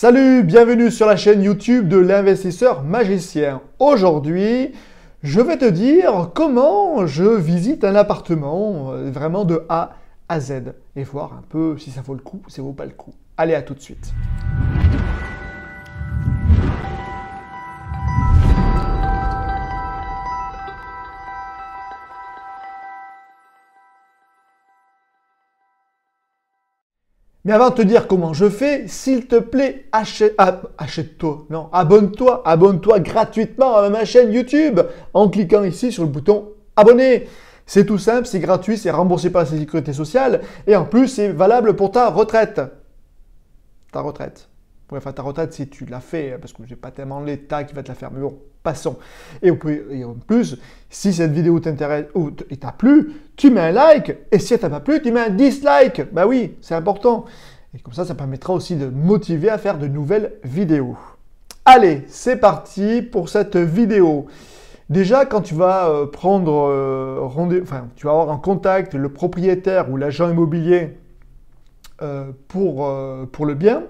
Salut, bienvenue sur la chaîne YouTube de l'investisseur magicien. Aujourd'hui, je vais te dire comment je visite un appartement vraiment de A à Z et voir un peu si ça vaut le coup ou si ça vaut pas le coup. Allez, à tout de suite. Mais avant de te dire comment je fais, s'il te plaît, achète-toi, non, abonne-toi gratuitement à ma chaîne YouTube en cliquant ici sur le bouton abonner. C'est tout simple, c'est gratuit, c'est remboursé par la sécurité sociale et en plus c'est valable pour ta retraite. Ta retraite. Ouais, enfin ta retraite si tu l'as fait, parce que j'ai pas tellement l'État qui va te la faire, mais bon, passons. Et en plus, si cette vidéo t'intéresse ou t'a plu, tu mets un like, et si elle t'a pas plu, tu mets un dislike. Bah oui, c'est important. Et comme ça permettra aussi de motiver à faire de nouvelles vidéos. Allez, c'est parti pour cette vidéo. Déjà, quand tu vas prendre rendez-vous, enfin, tu vas avoir en contact le propriétaire ou l'agent immobilier pour le bien.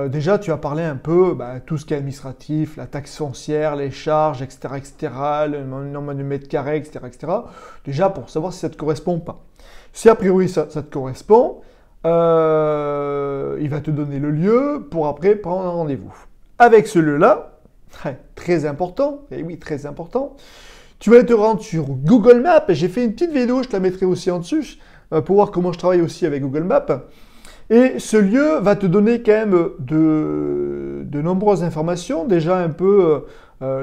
Déjà, tu vas parler un peu tout ce qui est administratif, la taxe foncière, les charges, etc., le nombre de mètres carrés, etc. Déjà, pour savoir si ça te correspond ou pas. Si a priori ça te correspond, il va te donner le lieu pour après prendre un rendez-vous. Avec ce lieu-là, très important, et oui, très important, tu vas te rendre sur Google Maps. J'ai fait une petite vidéo, je te la mettrai aussi en dessus, pour voir comment je travaille aussi avec Google Maps. Et ce lieu va te donner quand même de nombreuses informations, déjà un peu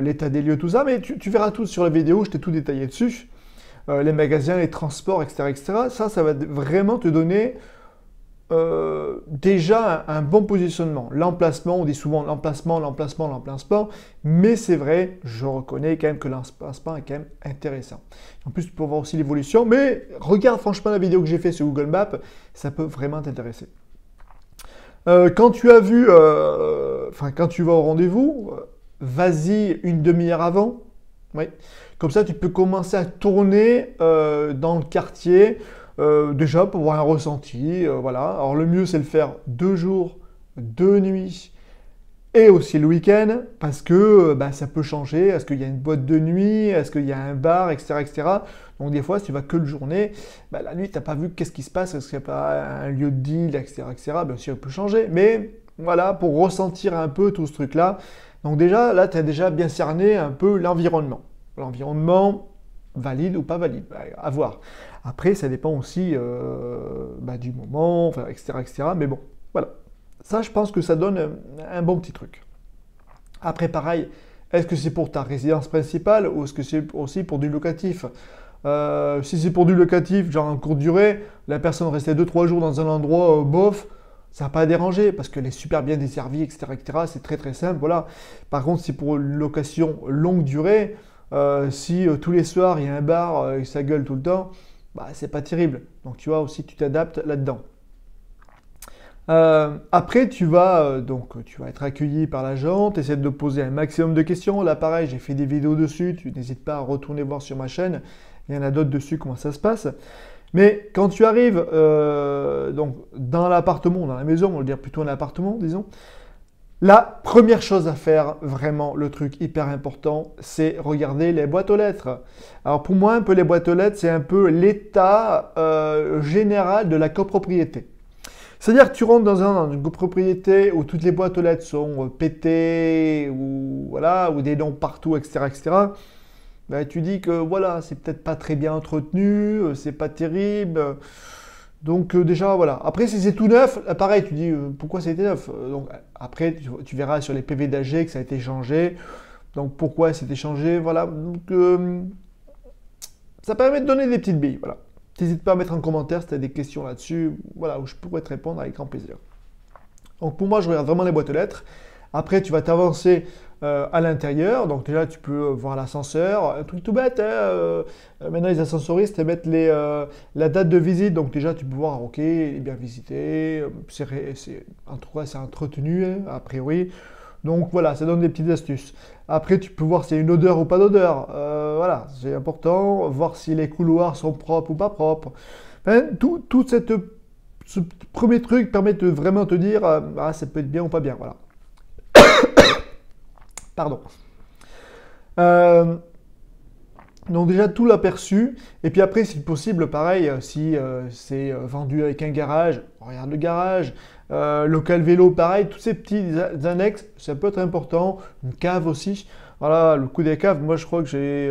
l'état des lieux, tout ça, mais tu verras tout sur la vidéo, je t'ai tout détaillé dessus. Les magasins, les transports, etc. Ça va vraiment te donner déjà un bon positionnement. L'emplacement, on dit souvent l'emplacement, mais c'est vrai, je reconnais quand même que l'emplacement est quand même intéressant. En plus, tu peux voir aussi l'évolution, mais regarde franchement la vidéo que j'ai fait sur Google Maps, ça peut vraiment t'intéresser. Quand tu as vu, quand tu vas au rendez-vous, vas-y une demi-heure avant. Oui. Comme ça, tu peux commencer à tourner dans le quartier, déjà pour avoir un ressenti. Voilà. Alors le mieux, c'est de le faire 2 jours, 2 nuits et aussi le week-end parce que ça peut changer. Est-ce qu'il y a une boîte de nuit? Est-ce qu'il y a un bar, etc. Donc des fois, si tu vas que le journée, la nuit, tu n'as pas vu qu'est-ce qui se passe. Est-ce qu'il n'y a pas un lieu de deal, etc. Bien sûr, il peut changer. Mais voilà, pour ressentir un peu tout ce truc-là. Donc déjà, là, tu as déjà bien cerné un peu l'environnement. L'environnement, valide ou pas valide, à voir. Après, ça dépend aussi du moment, etc. Mais bon, voilà. Ça, je pense que ça donne un bon petit truc. Après, pareil, est-ce que c'est pour ta résidence principale ou est-ce que c'est aussi pour du locatif? Si c'est pour du locatif, genre en courte durée, la personne restait 2-3 jours dans un endroit bof, ça va pas déranger parce qu'elle est super bien desservie, etc. C'est très très simple, voilà. Par contre, si pour une location longue durée, si tous les soirs il y a un bar et ça gueule tout le temps, c'est pas terrible. Donc tu vois aussi, tu t'adaptes là-dedans. Après, tu vas être accueilli par l'agent, tu essaies de poser un maximum de questions. Là, pareil, j'ai fait des vidéos dessus, tu n'hésites pas à retourner voir sur ma chaîne. Il y en a d'autres dessus, comment ça se passe. Mais quand tu arrives donc dans l'appartement, dans la maison, on va le dire plutôt un appartement, disons, la première chose à faire, vraiment le truc hyper important, c'est regarder les boîtes aux lettres. Alors pour moi, un peu les boîtes aux lettres, c'est un peu l'état général de la copropriété. C'est-à-dire que tu rentres dans une copropriété où toutes les boîtes aux lettres sont pétées, ou des noms partout, etc. Tu dis que voilà, c'est peut-être pas très bien entretenu, c'est pas terrible. Donc déjà, voilà. Après, si c'est tout neuf, pareil, tu dis pourquoi c'était neuf. Donc après, tu verras sur les PV d'AG que ça a été changé. Donc pourquoi c'était changé, voilà. Donc ça permet de donner des petites billes, voilà. N'hésite pas à mettre en commentaire si tu as des questions là-dessus, voilà, où je pourrais te répondre avec grand plaisir. Donc pour moi, je regarde vraiment les boîtes aux lettres. Après, tu vas t'avancer à l'intérieur. Donc déjà, tu peux voir l'ascenseur. Un truc tout bête, hein, maintenant, les ascensoristes mettent la date de visite. Donc déjà, tu peux voir, ok, il est bien visité. En tout cas, c'est entretenu, hein, a priori. Donc voilà, ça donne des petites astuces. Après, tu peux voir s'il y a une odeur ou pas d'odeur. Voilà, c'est important. Voir si les couloirs sont propres ou pas propres. Enfin, tout ce premier truc permet de vraiment te dire ah, ça peut être bien ou pas bien. Voilà. Pardon. Donc déjà tout l'aperçu, et puis après si possible pareil, si c'est vendu avec un garage, regarde le garage, local vélo pareil, tous ces petits annexes, ça peut être important, une cave aussi, voilà le coup des caves, moi je crois que j'ai,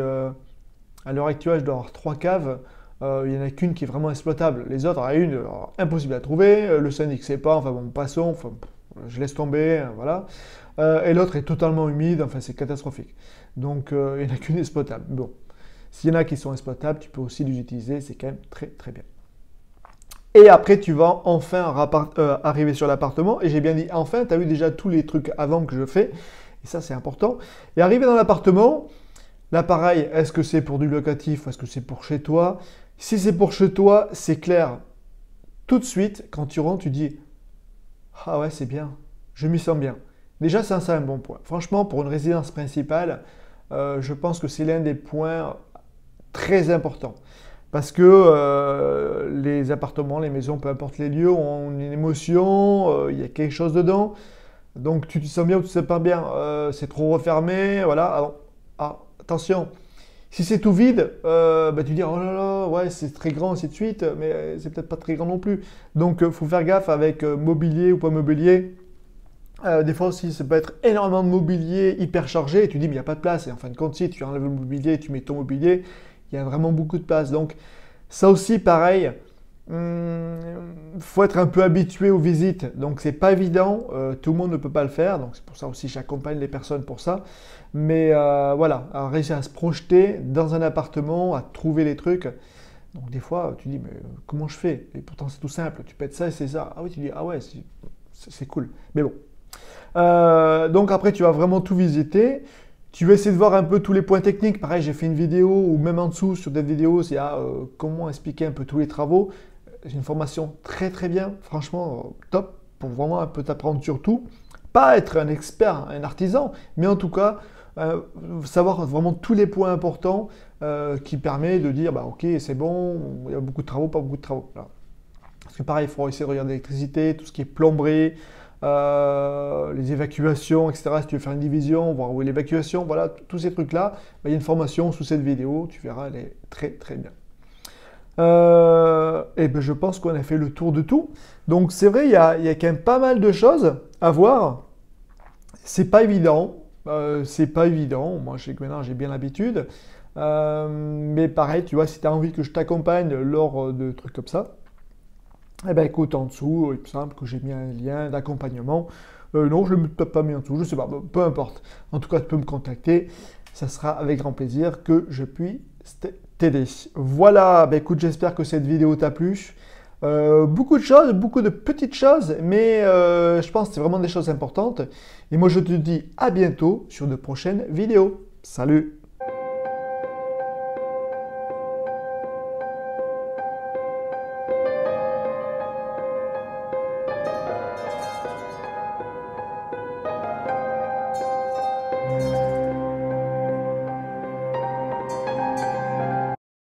à l'heure actuelle je dois avoir 3 caves, il n'y en a qu'une qui est vraiment exploitable, les autres, il y en a une, impossible à trouver, le syndic sait pas, enfin bon passons, enfin, je laisse tomber, voilà, et l'autre est totalement humide, enfin c'est catastrophique, donc il n'y en a qu'une exploitable, bon. S'il y en a qui sont exploitables, tu peux aussi les utiliser, c'est quand même très très bien. Et après, tu vas enfin arriver sur l'appartement. Et j'ai bien dit enfin, tu as vu déjà tous les trucs avant que je fais. Et ça, c'est important. Et arriver dans l'appartement, là pareil, est-ce que c'est pour du locatif ou est-ce que c'est pour chez toi? Si c'est pour chez toi, c'est clair. Tout de suite, quand tu rentres, tu dis « Ah ouais, c'est bien, je m'y sens bien ». Déjà, ça, c'est un bon point. Franchement, pour une résidence principale, je pense que c'est l'un des points très important. Parce que les appartements, les maisons, peu importe les lieux, ont une émotion, il y a quelque chose dedans. Donc tu te sens bien ou tu te sens pas bien. C'est trop refermé, voilà. Alors, attention, si c'est tout vide, bah, tu dis oh là là, ouais, c'est très grand, ainsi de suite, mais c'est peut-être pas très grand non plus. Donc il faut faire gaffe avec mobilier ou pas mobilier. Des fois aussi, ça peut être énormément de mobilier hyper chargé et tu dis mais il n'y a pas de place. Et en fin de compte, si tu enlèves le mobilier et tu mets ton mobilier, il y a vraiment beaucoup de place. Donc ça aussi pareil, faut être un peu habitué aux visites. Donc c'est pas évident, tout le monde ne peut pas le faire. Donc c'est pour ça aussi que j'accompagne les personnes pour ça. Mais voilà, à réussir à se projeter dans un appartement, à trouver les trucs. Donc des fois tu dis mais comment je fais? Et pourtant c'est tout simple, tu pètes ça et c'est ça. Ah oui, tu dis ah ouais, c'est cool. Mais bon. Donc après tu vas vraiment tout visiter. Tu vas essayer de voir un peu tous les points techniques. Pareil, j'ai fait une vidéo ou même en dessous sur des vidéos, c'est comment expliquer un peu tous les travaux. J'ai une formation très très bien, franchement top, pour vraiment un peu t'apprendre sur tout. Pas être un expert, un artisan, mais en tout cas savoir vraiment tous les points importants qui permet de dire bah ok c'est bon, il y a beaucoup de travaux, pas beaucoup de travaux. Voilà. Parce que pareil, il faut essayer de regarder l'électricité, tout ce qui est plomberie, les évacuations, etc. Si tu veux faire une division, voir où est l'évacuation, voilà, tous ces trucs-là, bah, il y a une formation sous cette vidéo, tu verras, elle est très très bien. Et ben, je pense qu'on a fait le tour de tout. Donc c'est vrai, il y a quand même pas mal de choses à voir. C'est pas évident, c'est pas évident. Moi, je sais que maintenant j'ai bien l'habitude. Mais pareil, tu vois, si tu as envie que je t'accompagne lors de trucs comme ça, eh bien écoute, en dessous, il me semble que j'ai mis un lien d'accompagnement. Non, je ne l'ai peut-être pas mis en dessous, je ne sais pas, peu importe. En tout cas, tu peux me contacter, ça sera avec grand plaisir que je puisse t'aider. Voilà, ben écoute, j'espère que cette vidéo t'a plu. Beaucoup de choses, beaucoup de petites choses, mais je pense que c'est vraiment des choses importantes. Et moi, je te dis à bientôt sur de prochaines vidéos. Salut!